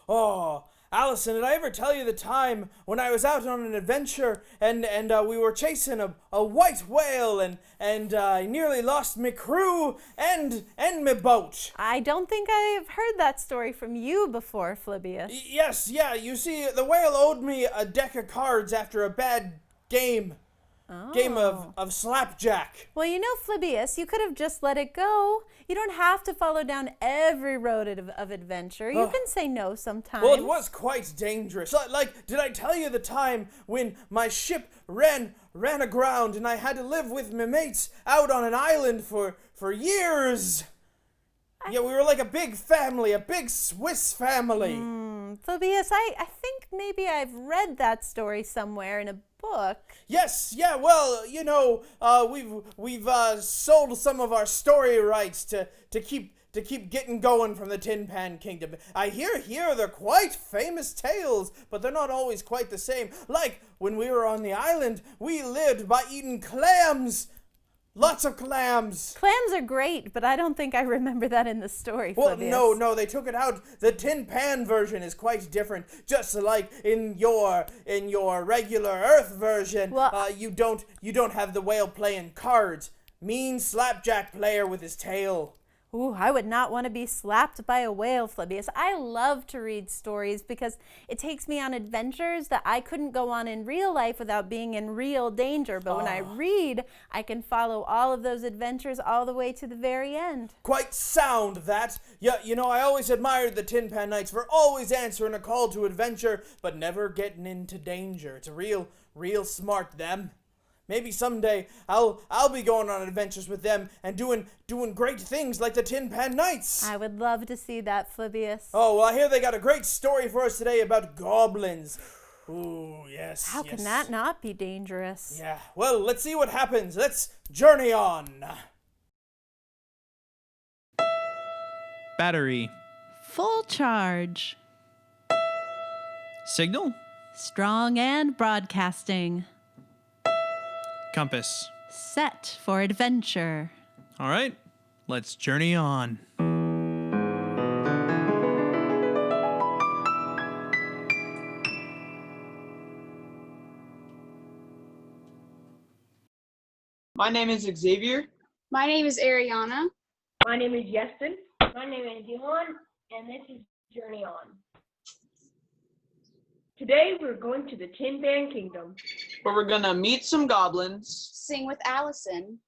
Oh, Allison, did I ever tell you the time when I was out on an adventure and we were chasing a white whale and I nearly lost me crew and me boat? I don't think I've heard that story from you before, Flibius. Yes, yeah, you see, the whale owed me a deck of cards after a bad game. Game of slapjack. Well, Flibius, you could have just let it go. You don't have to follow down every road of adventure. You can say no sometimes. Well, it was quite dangerous. Like, did I tell you the time when my ship ran aground and I had to live with my mates out on an island for years? Yeah, we were like a big family, a big Swiss family. Flibius, I think maybe I've read that story somewhere in a book. Yes, yeah, well, we've sold some of our story rights to keep getting going from the Tin Pan Kingdom. I hear here they're quite famous tales, but they're not always quite the same. Like, when we were on the island, we lived by eating clams. Lots of clams. Clams are great, but I don't think I remember that in the story, Well, Flibius. no, they took it out. The Tin Pan version is quite different. Just like in your regular Earth version, Well, you don't have the whale playing cards. Mean slapjack player with his tail. Ooh, I would not want to be slapped by a whale, Flibius. I love to read stories because it takes me on adventures that I couldn't go on in real life without being in real danger. But when I read, I can follow all of those adventures all the way to the very end. Quite sound, that. Yeah, I always admired the Tin Pan Knights for always answering a call to adventure, but never getting into danger. It's real smart, them. Maybe someday I'll be going on adventures with them and doing great things like the Tin Pan Knights. I would love to see that, Flibius. Oh, well, I hear they got a great story for us today about goblins. Ooh, yes. How can that not be dangerous? Yeah, well, let's see what happens. Let's journey on. Battery. Full charge. Signal. Strong and broadcasting. Compass. Set for adventure. All right, let's journey on. My name is Xavier. My name is Ariana. My name is Yeston. My name is Elon, and this is Journey On. Today we're going to the Tin Pan Kingdom, Where we're gonna meet some goblins. Sing with Allison.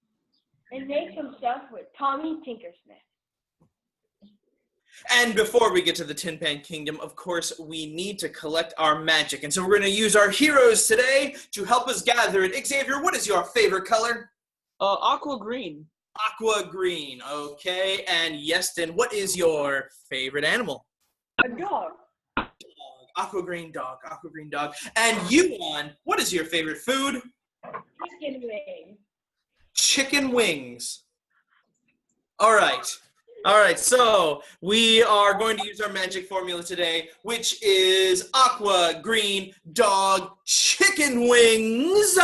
and make some stuff with Tommy Tinkersmith. And before we get to the Tin Pan Kingdom, of course, we need to collect our magic. And so we're going to use our heroes today to help us gather it. Xavier, what is your favorite color? Aqua green. Aqua green, okay. And Yeston, what is your favorite animal? A dog. Aqua green dog. And Yuan, what is your favorite food? Chicken wing. Chicken wings. All right, so we are going to use our magic formula today, which is aqua, green, dog, chicken wings.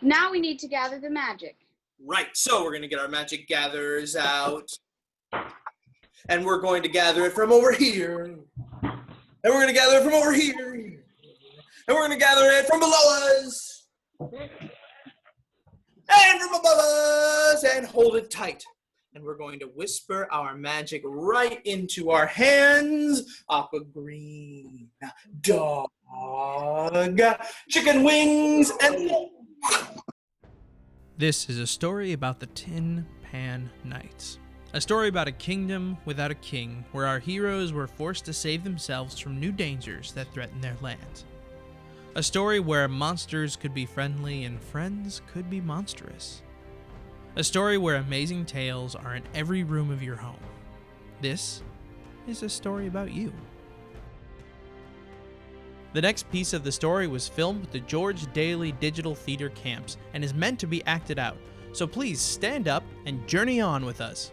Now we need to gather the magic. Right, so we're going to get our magic gatherers out. And we're going to gather it from over here. And we're going to gather it from over here. And we're going to gather it from below us. And from above us. And hold it tight. And we're going to whisper our magic right into our hands. Aqua green, dog, chicken wings, and... This is a story about the Tin Pan Knights. A story about a kingdom without a king, where our heroes were forced to save themselves from new dangers that threatened their land. A story where monsters could be friendly and friends could be monstrous. A story where amazing tales are in every room of your home. This is a story about you. The next piece of the story was filmed at the George Daly Digital Theater Camps and is meant to be acted out, so please stand up and journey on with us.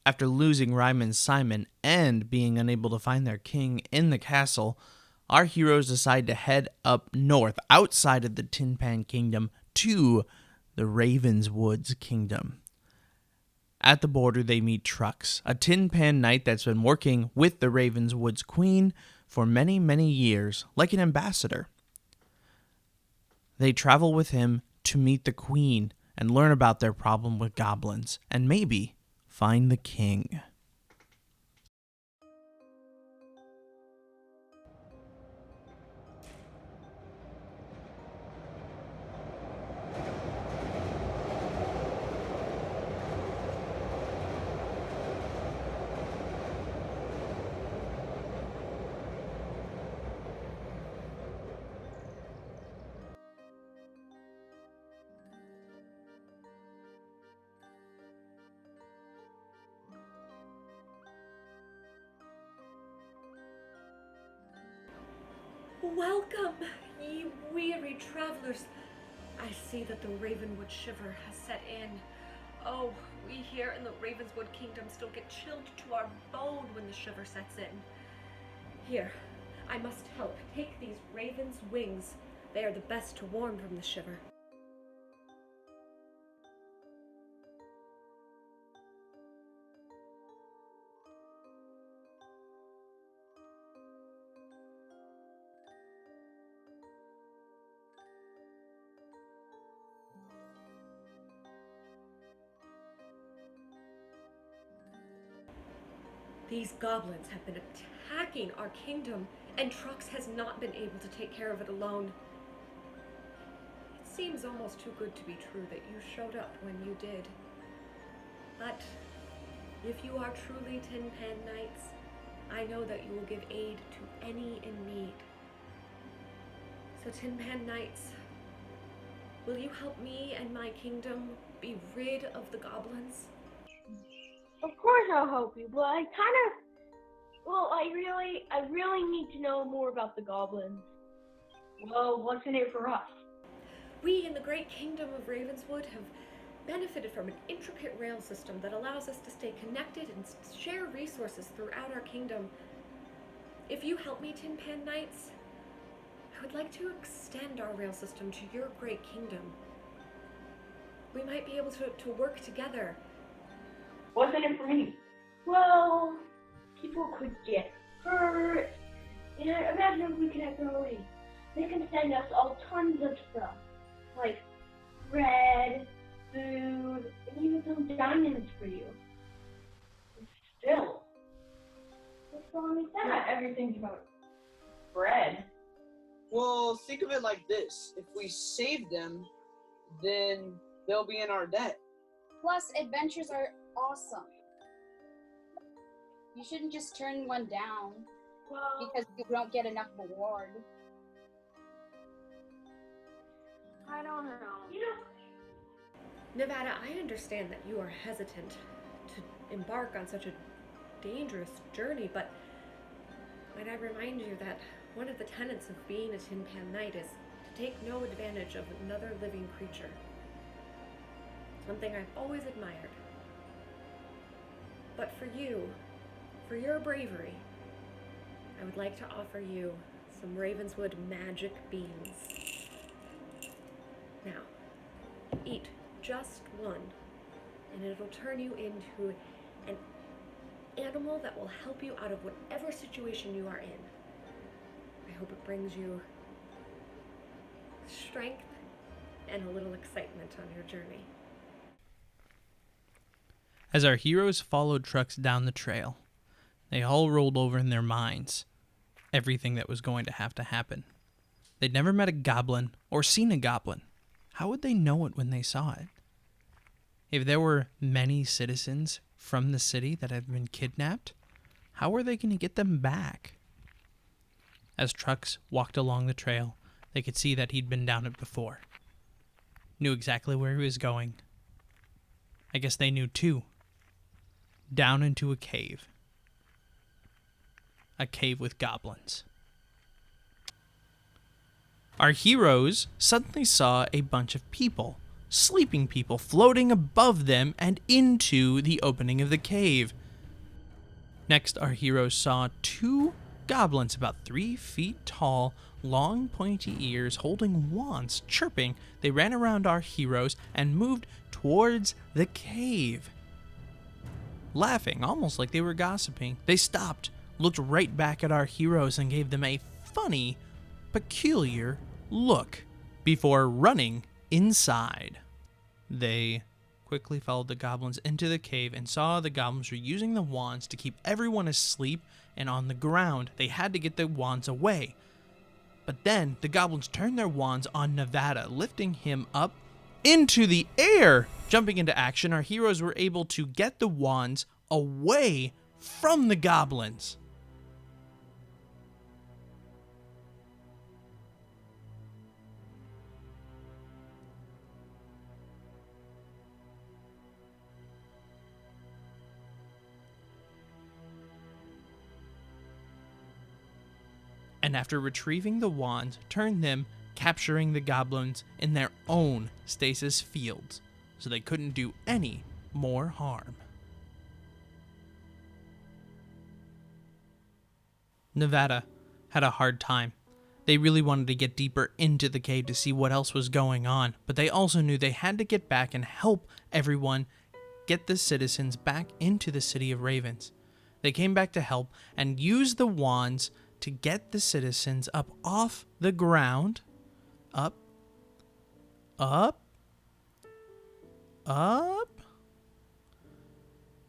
After losing Ryman Simon and being unable to find their king in the castle, our heroes decide to head up north outside of the Tin Pan Kingdom to the Ravenswood's Kingdom. At the border, they meet Trux, a Tin Pan Knight that's been working with the Ravenswood's queen for many, many years, like an ambassador. They travel with him to meet the queen and learn about their problem with goblins, and maybe find the king. Welcome, ye weary travelers. I see that the Ravenwood shiver has set in. Oh, we here in the Ravenswood Kingdom still get chilled to our bone when the shiver sets in. Here, I must help. Take these ravens' wings. They are the best to warm from the shiver. These goblins have been attacking our kingdom, and Trux has not been able to take care of it alone. It seems almost too good to be true that you showed up when you did. But if you are truly Tin Pan Knights, I know that you will give aid to any in need. So Tin Pan Knights, will you help me and my kingdom be rid of the goblins? Of course I'll help you, but I really need to know more about the goblins. Well, what's in it for us? We in the great kingdom of Ravenswood have benefited from an intricate rail system that allows us to stay connected and share resources throughout our kingdom. If you help me, Tin Pan Knights, I would like to extend our rail system to your great kingdom. We might be able to work together. What's in it for me? Well, people could get hurt. And imagine if we could have their way. They can send us all tons of stuff. Like bread, food, and even some diamonds for you. Still, what's wrong with that? Not everything's about bread. Well, think of it like this. If we save them, then they'll be in our debt. Plus, adventures are awesome. You shouldn't just turn one down because you don't get enough reward. I don't know. Nevada, I understand that you are hesitant to embark on such a dangerous journey, but might I remind you that one of the tenets of being a Tin Pan Knight is to take no advantage of another living creature. Something I've always admired. But for you, for your bravery, I would like to offer you some Ravenswood magic beans. Now, eat just one, and it'll turn you into an animal that will help you out of whatever situation you are in. I hope it brings you strength and a little excitement on your journey. As our heroes followed Trux down the trail, they all rolled over in their minds everything that was going to have to happen. They'd never met a goblin or seen a goblin. How would they know it when they saw it? If there were many citizens from the city that had been kidnapped, how were they going to get them back? As Trux walked along the trail, they could see that he'd been down it before. Knew exactly where he was going. I guess they knew too. Down into a cave. A cave with goblins. Our heroes suddenly saw a bunch of people, sleeping people, floating above them and into the opening of the cave. Next, our heroes saw two goblins about 3 feet tall, long pointy ears, holding wands, chirping. They ran around our heroes and moved towards the cave. laughing, almost like they were gossiping. They stopped, looked right back at our heroes, and gave them a funny, peculiar look before running inside. They quickly followed the goblins into the cave and saw the goblins were using the wands to keep everyone asleep and on the ground. They had to get the wands away. But then the goblins turned their wands on Nevada, lifting him up into the air. Jumping into action, our heroes were able to get the wands away from the goblins. And after retrieving the wands, turned them, capturing the goblins in their own stasis fields, so they couldn't do any more harm. Nevada had a hard time. They really wanted to get deeper into the cave to see what else was going on, but they also knew they had to get back and help everyone get the citizens back into the City of Ravens. They came back to help and used the wands to get the citizens up off the ground, up,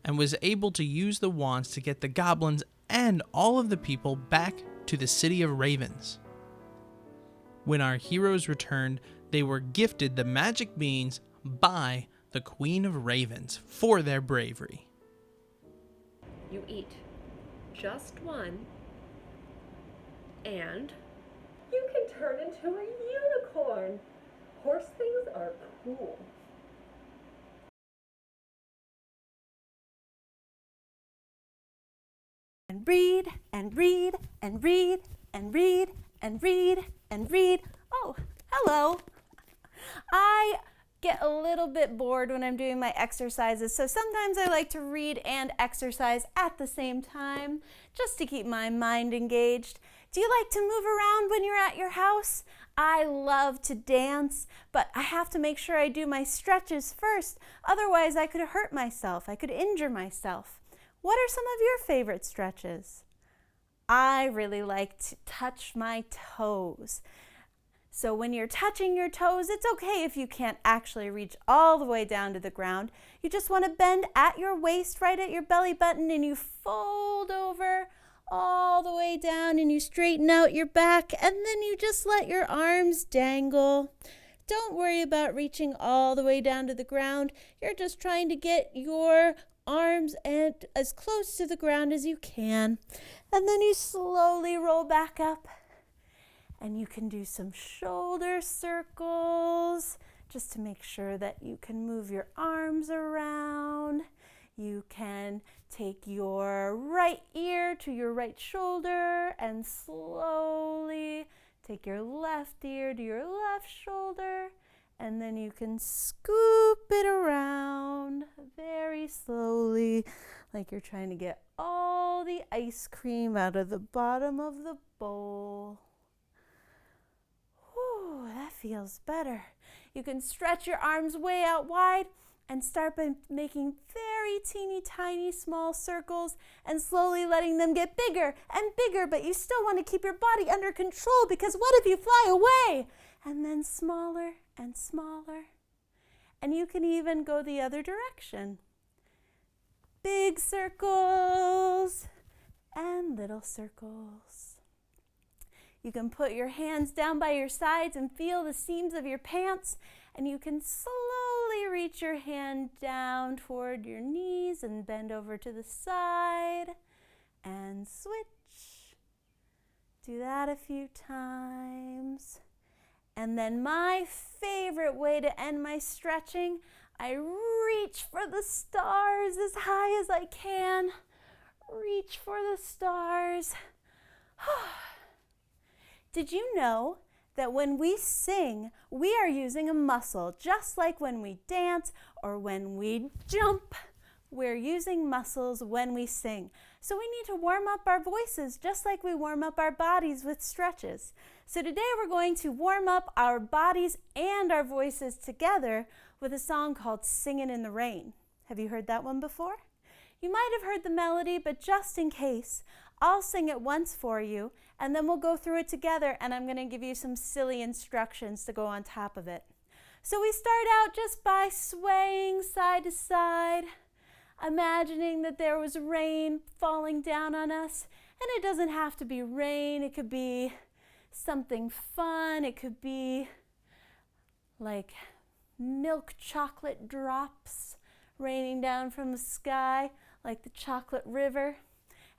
and was able to use the wands to get the goblins and all of the people back to the City of Ravens. When our heroes returned, they were gifted the magic beans by the Queen of Ravens for their bravery. You eat just one, and you can turn into a unicorn. Horse things are cool. And read, and read, and read, and read, and read, and read. Oh, hello. I get a little bit bored when I'm doing my exercises, so sometimes I like to read and exercise at the same time, just to keep my mind engaged. Do you like to move around when you're at your house? I love to dance, but I have to make sure I do my stretches first. Otherwise, I could hurt myself. I could injure myself. What are some of your favorite stretches? I really like to touch my toes. So when you're touching your toes, it's okay if you can't actually reach all the way down to the ground. You just want to bend at your waist, right at your belly button, and you fold over all the way down and you straighten out your back, and then you just let your arms dangle. Don't worry about reaching all the way down to the ground. You're just trying to get your arms and as close to the ground as you can. And then you slowly roll back up. And you can do some shoulder circles just to make sure that you can move your arms around. You can take your right ear to your right shoulder and slowly take your left ear to your left shoulder. And then you can scoop it around very slowly, like you're trying to get all the ice cream out of the bottom of the bowl. Whew, that feels better. You can stretch your arms way out wide and start by making very teeny tiny small circles and slowly letting them get bigger and bigger, but you still want to keep your body under control, because what if you fly away? And then smaller and smaller. And you can even go the other direction. Big circles and little circles. You can put your hands down by your sides and feel the seams of your pants, and you can slowly reach your hand down toward your knees and bend over to the side and switch. Do that a few times. And then my favorite way to end my stretching, I reach for the stars as high as I can. Reach for the stars. Did you know that when we sing, we are using a muscle, just like when we dance or when we jump? We're using muscles when we sing. So we need to warm up our voices just like we warm up our bodies with stretches. So today we're going to warm up our bodies and our voices together with a song called Singin' in the Rain. Have you heard that one before? You might have heard the melody, but just in case, I'll sing it once for you, and then we'll go through it together, and I'm going to give you some silly instructions to go on top of it. So we start out just by swaying side to side, imagining that there was rain falling down on us. And it doesn't have to be rain. It could be something fun. It could be like milk chocolate drops raining down from the sky, like the chocolate river.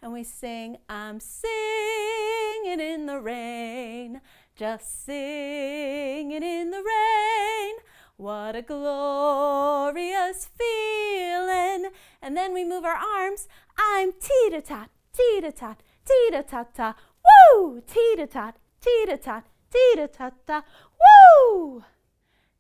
And we sing, I'm singing in the rain, just singing in the rain. What a glorious feeling. And then we move our arms. I'm tee-ta-tot, tee-ta-tot, tee-ta-ta-ta. Woo! Tee-ta-tot, tee-ta-tot, tee-ta-ta-ta. Woo!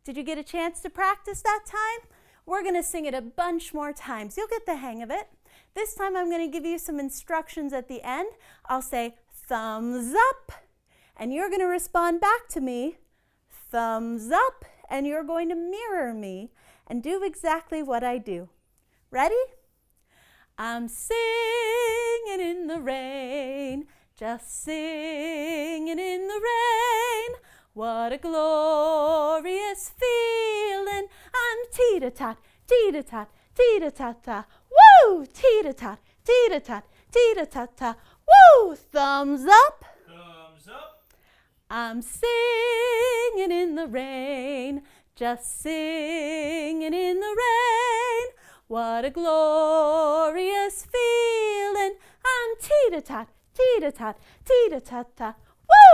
Did you get a chance to practice that time? We're going to sing it a bunch more times. You'll get the hang of it. This time I'm going to give you some instructions at the end. I'll say thumbs up, and you're going to respond back to me, thumbs up, and you're going to mirror me and do exactly what I do. Ready? I'm singing in the rain, just singing in the rain. What a glorious feeling. I'm tee-ta-tot, tee-ta-tot, tee-ta-ta-ta. Woo! Tee-ta-tot, tee-ta-tot, tee-ta-ta-ta. Woo! Thumbs up. Thumbs up. I'm singing in the rain, just singing in the rain. What a glorious feeling. I'm tee-ta-tot, tee-ta-tot, tee-ta-ta-ta.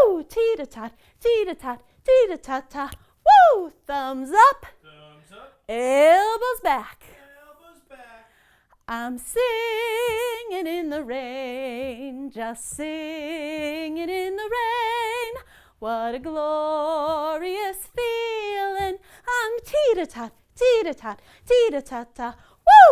Woo! Tee-ta-tot, tee-ta-tot, tee-ta-ta-ta. Woo! Thumbs up. Thumbs up. Elbows back. Elbows back. I'm singing in the rain, just singing in the rain. What a glorious feeling. I'm tee-ta-tot, tee-ta-tot, tee-ta-ta-ta.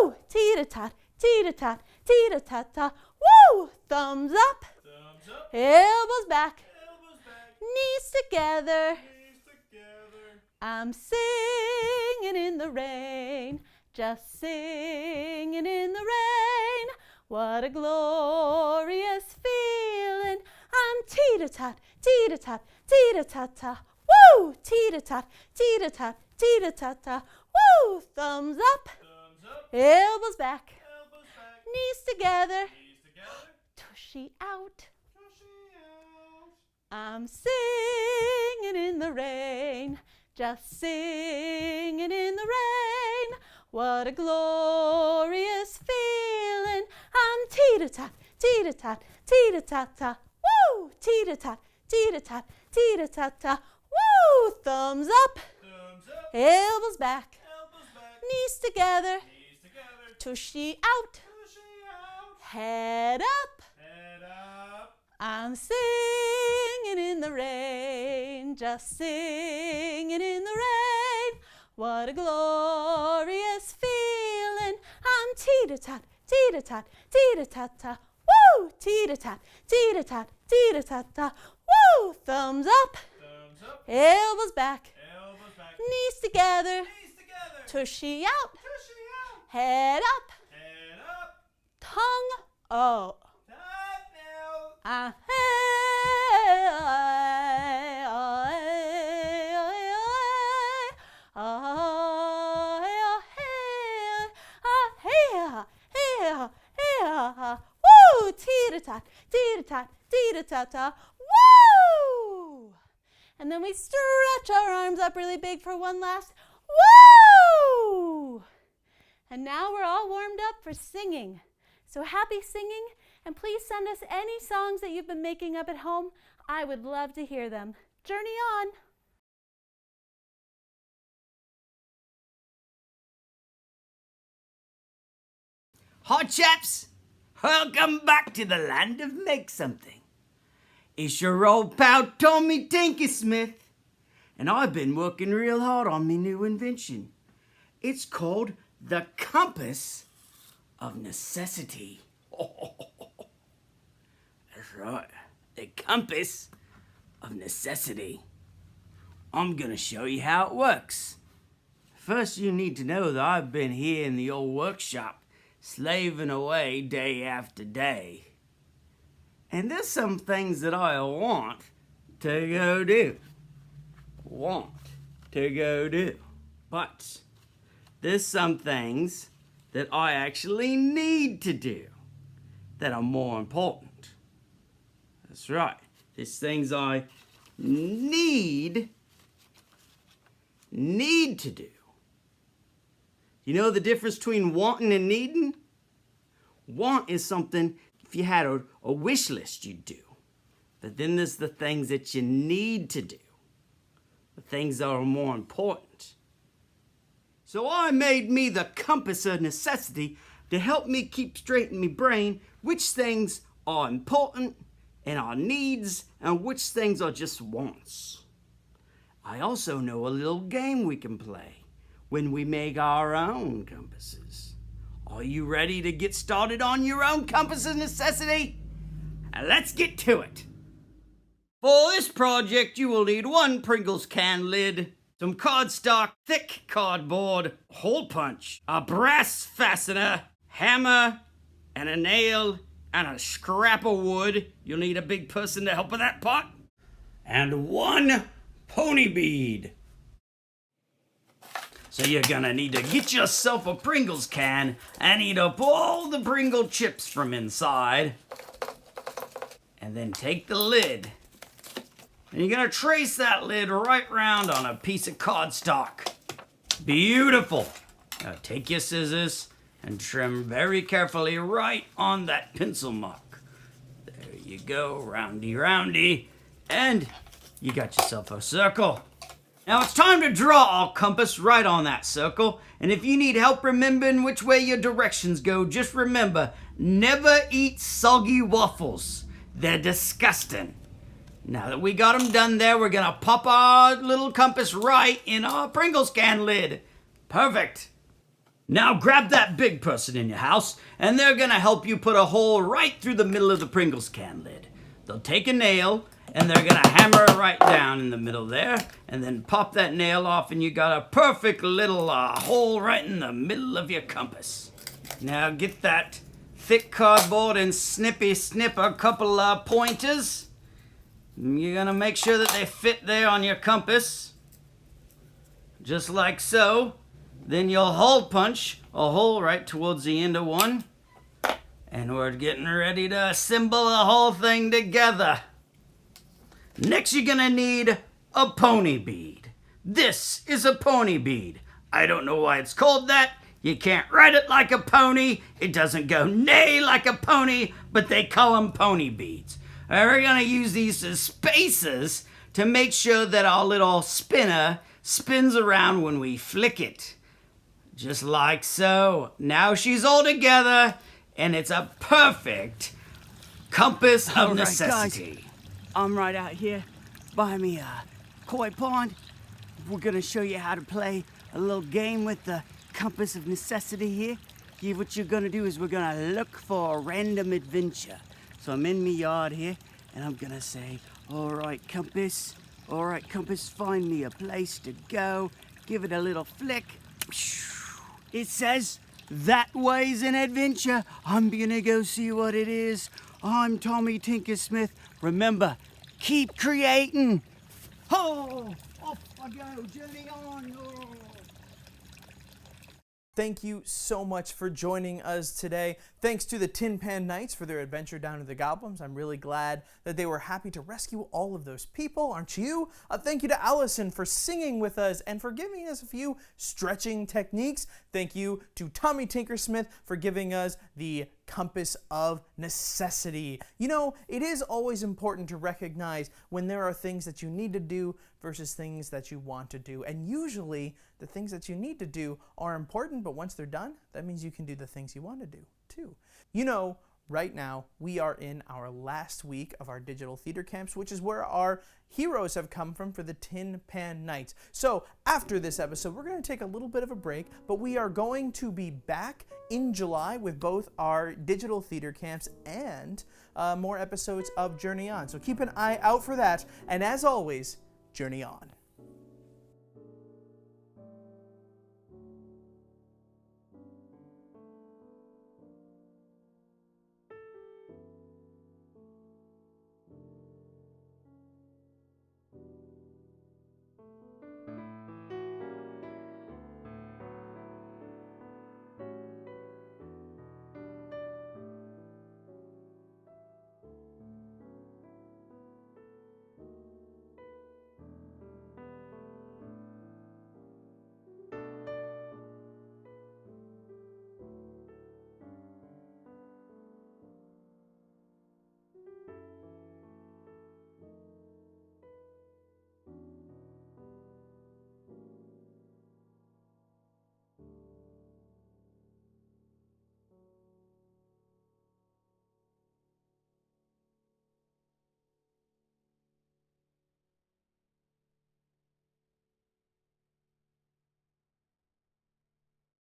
Woo! Tee-ta-tot, tee-ta-tot, tee-ta-ta-ta. Woo! Thumbs up. Thumbs up. Elbows back. Elbows back. Knees together. Knees together. I'm singing in the rain, just singing in the rain. What a glorious feeling. I'm tee-ta-tot, tee-ta-tot, tee-ta-ta-ta. Woo! Tee-ta-tot, tee-ta-tot, tee-ta-ta-ta. Woo! Thumbs up. Thumbs up. Elbows back. Elbows back. Knees together. Knees together. Tushy out. Tushy out. I'm singing in the rain, just singing in the rain. What a glorious feeling. I'm tee-ta-tot, tee-ta-tot, tee-ta-ta-ta. Woo! Tee-ta-tot, tee-ta-tot, tee-ta-ta-ta. Woo! Thumbs up. Thumbs up. Elbows back. Elbows back. Knees together. Knees together. Tushy out. Tushy out. Head up. Head up. I'm singing in the rain, just singing in the rain. What a glorious feeling. I'm tee-ta-tot, tee-ta-tot, tee-ta-ta-ta. Woo! Tee-ta-tot, tee-ta-tot, tee-ta-ta-ta. Woo! Thumbs up. Thumbs up. Elbows back. Elbows back. Knees together. Knees together. Tushy out. Tushy out. Head up. Head up. Tongue out. Tight now. Woo! Tee-ta-tot, tee-ta-tot, tee-ta-ta-ta. Woo! And then we stretch our arms up really big for one last woo! And now we're all warmed up for singing. So happy singing, and please send us any songs that you've been making up at home. I would love to hear them. Journey on. Hi chaps, welcome back to the land of Make Something. It's your old pal Tommy Tinkersmith, and I've been working real hard on my new invention. It's called the Compass of Necessity. That's right, the Compass of Necessity. I'm gonna show you how it works. First, you need to know that I've been here in the old workshop slaving away day after day. And there's some things that I want to go do. But there's some things that I actually need to do that are more important. That's right. There's things I need to do. You know the difference between wanting and needing? Want is something, if you had a wish list, you'd do. But then there's the things that you need to do. The things that are more important. So I made me the compass of necessity to help me keep straight in my brain which things are important and are needs and which things are just wants. I also know a little game we can play when we make our own compasses. Are you ready to get started on your own compass of necessity? Let's get to it. For this project, you will need 1 Pringles can lid, some cardstock, thick cardboard, a hole punch, a brass fastener, hammer, and a nail, and a scrap of wood. You'll need a big person to help with that part. And 1 pony bead. So you're gonna need to get yourself a Pringles can and eat up all the Pringle chips from inside. And then take the lid. And you're gonna trace that lid right round on a piece of cardstock. Beautiful. Now take your scissors and trim very carefully right on that pencil mark. There you go, roundy roundy. And you got yourself a circle. Now it's time to draw our compass right on that circle. And if you need help remembering which way your directions go, just remember, never eat soggy waffles. They're disgusting. Now that we got them done there, we're gonna pop our little compass right in our Pringles can lid. Perfect. Now grab that big person in your house, and they're gonna help you put a hole right through the middle of the Pringles can lid. They'll take a nail, and they're gonna hammer it right down in the middle there, and then pop that nail off, and you got a perfect little hole right in the middle of your compass. Now get that thick cardboard and snip a couple of pointers. You're gonna make sure that they fit there on your compass, just like so. Then you'll hole punch a hole right towards the end of one, and we're getting ready to assemble the whole thing together. Next, you're gonna need a pony bead. This is a pony bead. I don't know why it's called that. You can't ride it like a pony. It doesn't go neigh like a pony, but they call them pony beads. We're gonna use these as spacers to make sure that our little spinner spins around when we flick it. Just like so. Now she's all together, and it's a perfect compass of necessity. Guys, I'm right out here by me koi pond. We're gonna show you how to play a little game with the compass of necessity here. What you're gonna do is we're gonna look for a random adventure. So I'm in my yard here, and I'm gonna say, all right, compass, find me a place to go. Give it a little flick. It says, that way's an adventure. I'm gonna go see what it is. I'm Tommy Tinkersmith. Remember, keep creating. Oh, off I go, journey on. Oh. Thank you so much for joining us today. Thanks to the Tin Pan Knights for their adventure down to the goblins. I'm really glad that they were happy to rescue all of those people, aren't you? Thank you to Allison for singing with us and for giving us a few stretching techniques. Thank you to Tommy Tinkersmith for giving us the compass of necessity. You know, it is always important to recognize when there are things that you need to do versus things that you want to do. And usually the things that you need to do are important, but once they're done, that means you can do the things you want to do too. You know, right now we are in our last week of our digital theater camps, which is where our heroes have come from for the Tin Pan Knights. So after this episode, we're going to take a little bit of a break, but we are going to be back in July with both our digital theater camps and more episodes of Journey On. So keep an eye out for that. And as always, Journey On.